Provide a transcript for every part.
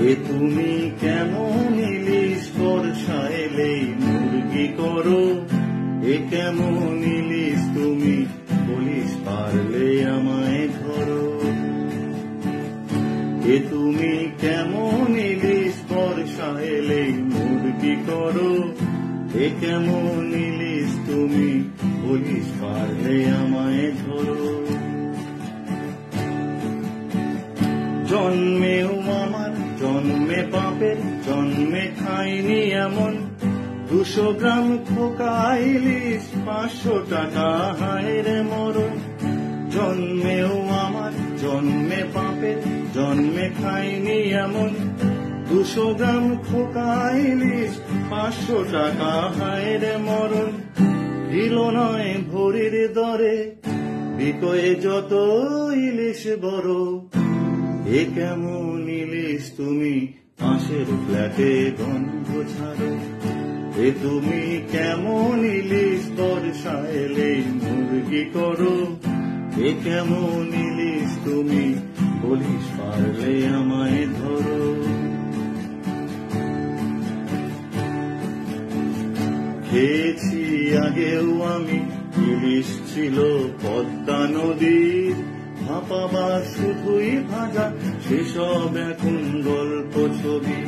এ তুমি কেমন ইলিশ বর্ষা এলেই মুরগি করো, এ কেমন ইলিশ তুমি বলিস পারলে আমায় ধরো। এ তুমি কেমন ইলিশ বর্ষা এলেই মুরগি করো, এ কেমন ইলিশ তুমি বলিস পারলে আমায় ধরো। জন্মেও আমার জন্মে পাপের, জন্মে খাইনি এমন 200 গ্রাম খোকা ইলিশ 500 টাকা হায়রে মরণ। জন্মেও আমার জন্মে পাপের, জন্মে খাইনি এমন 200 গ্রাম খোকা ইলিশ 500 টাকা হায়রে মরণ। কিলো নয় ভরির দরে বিকয়ে যত ইলিশ বড়, এ কেমন ইলিশ তুমি পাশের ফ্ল্যাটে গন্ধ ছাড়ো। এ তুমি কেমন ইলিশ বর্ষা এলেই মুরগি করো, এ কেমন ইলিশ তুমি বলিস পারলে আমায় ধরো। খেয়েছি আগেও আমি ইলিশ ছিল পদ্মা নদীর, ভাপা শুধুই ভাজা সেসব এখন গল্প ছবি।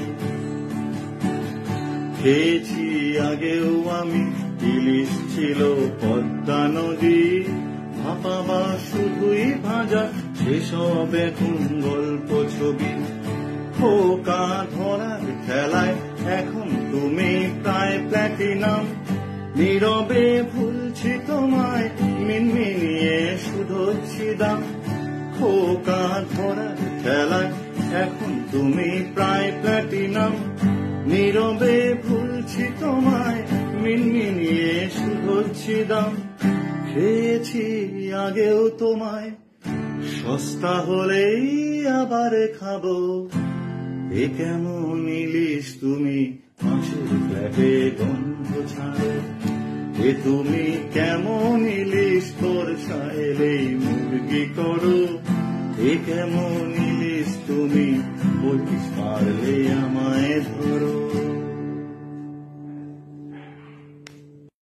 খেয়েছি আগেও আমি ইলিশ ছিল পদ্মা নদীর, ভাপা শুধুই ভাজা সেসব এখন গল্প ছবি। খোকা ধরার খেলায় এখন তুমি প্রায় প্ল্যাটিনাম, নীরবে ভুলছি তোমায় মিনমিনিয়ে শুধোচ্ছি দাম। খোকা ধরার খেলায় এখন তুমি প্রায় প্ল্যাটিনাম, নীরবে ভুলছি তোমায় মিনমিনিয়ে শুধোচ্ছি দাম। খেয়েছি আগেও তোমায় সস্তা হলেই আবার খাবো, এ কেমন ইলিশ তুমি পাশের ফ্ল্যাটে গন্ধ ছাড়ো। এ তুমি কেমন ইলিশ বর্ষা এলেই মুরগি করো, এ কেমন ইলিশ তুমি বলিস পারলে আমায় ধরো।